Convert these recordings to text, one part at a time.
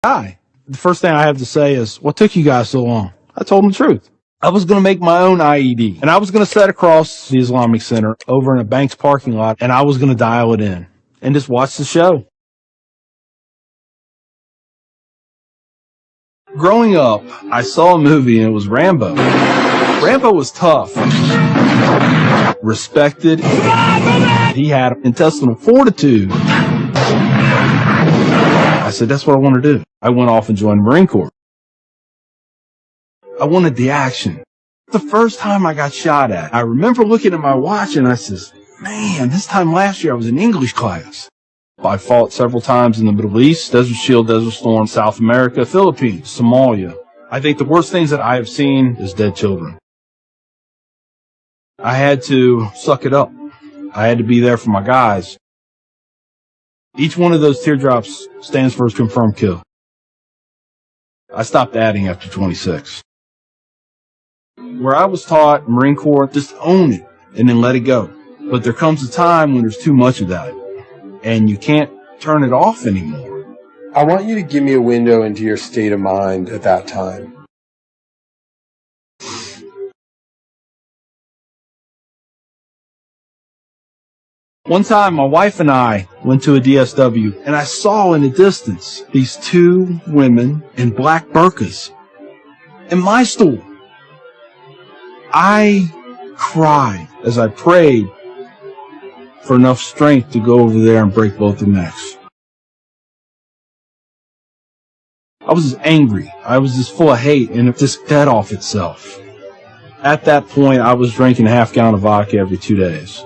guy. The first thing I have to say is, what took you guys so long? I told him the truth. I was going to make my own IED, and I was going to set across the Islamic Center over in a bank's parking lot, and I was going to dial it in and just watch the show. Growing up, I saw a movie, and it was Rambo. Rambo was tough, respected. He had intestinal fortitude. I said, that's what I want to do. I went off and joined the Marine Corps. I wanted the action. The first time I got shot at, I remember looking at my watch and I says, man, this time last year I was in English class. I fought several times in the Middle East, Desert Shield, Desert Storm, South America, Philippines, Somalia. I think the worst things that I have seen is dead children. I had to suck it up. I had to be there for my guys. Each one of those teardrops stands for a confirmed kill. I stopped adding after 26. Where I was taught, Marine Corps, just own it and then let it go. But there comes a time when there's too much of that, and you can't turn it off anymore. I want you to give me a window into your state of mind at that time. One time, my wife and I went to a DSW, and I saw in the distance these two women in black burqas in my store. I cried as I prayed for enough strength to go over there and break both their necks. I was just angry. I was just full of hate, and it just fed off itself. At that point, I was drinking a half-gallon of vodka every 2 days.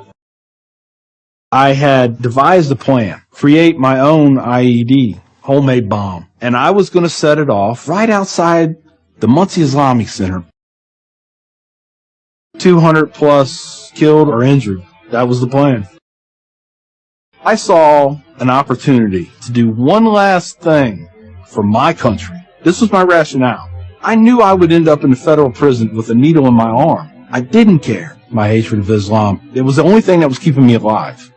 I had devised a plan, create my own IED, homemade bomb, and I was going to set it off right outside the Muncie Islamic Center. 200 plus killed or injured. That was the plan. I saw an opportunity to do one last thing for my country. This was my rationale. I knew I would end up in a federal prison with a needle in my arm. I didn't care. My hatred of Islam. It was the only thing that was keeping me alive.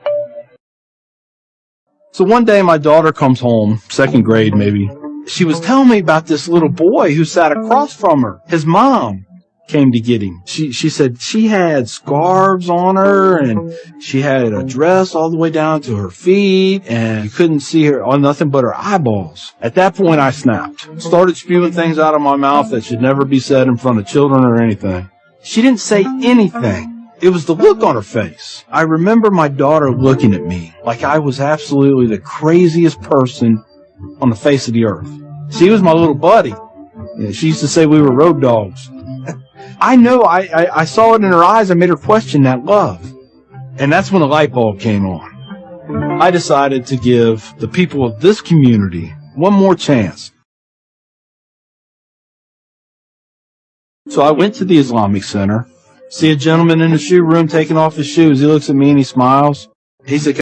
So one day my daughter comes home, second grade maybe. She was telling me about this little boy who sat across from her. His mom came to get him. She said she had scarves on her, and she had a dress all the way down to her feet, and you couldn't see her on nothing but her eyeballs. At that point I snapped. Started spewing things out of my mouth that should never be said in front of children or anything. She didn't say anything. It was the look on her face. I remember my daughter looking at me like I was absolutely the craziest person on the face of the earth. She was my little buddy. She used to say we were road dogs. I know I saw it in her eyes. I made her question that love. And that's when the light bulb came on. I decided to give the people of this community one more chance. So I went to the Islamic Center. See a gentleman in the shoe room taking off his shoes. He looks at me and he smiles. He said,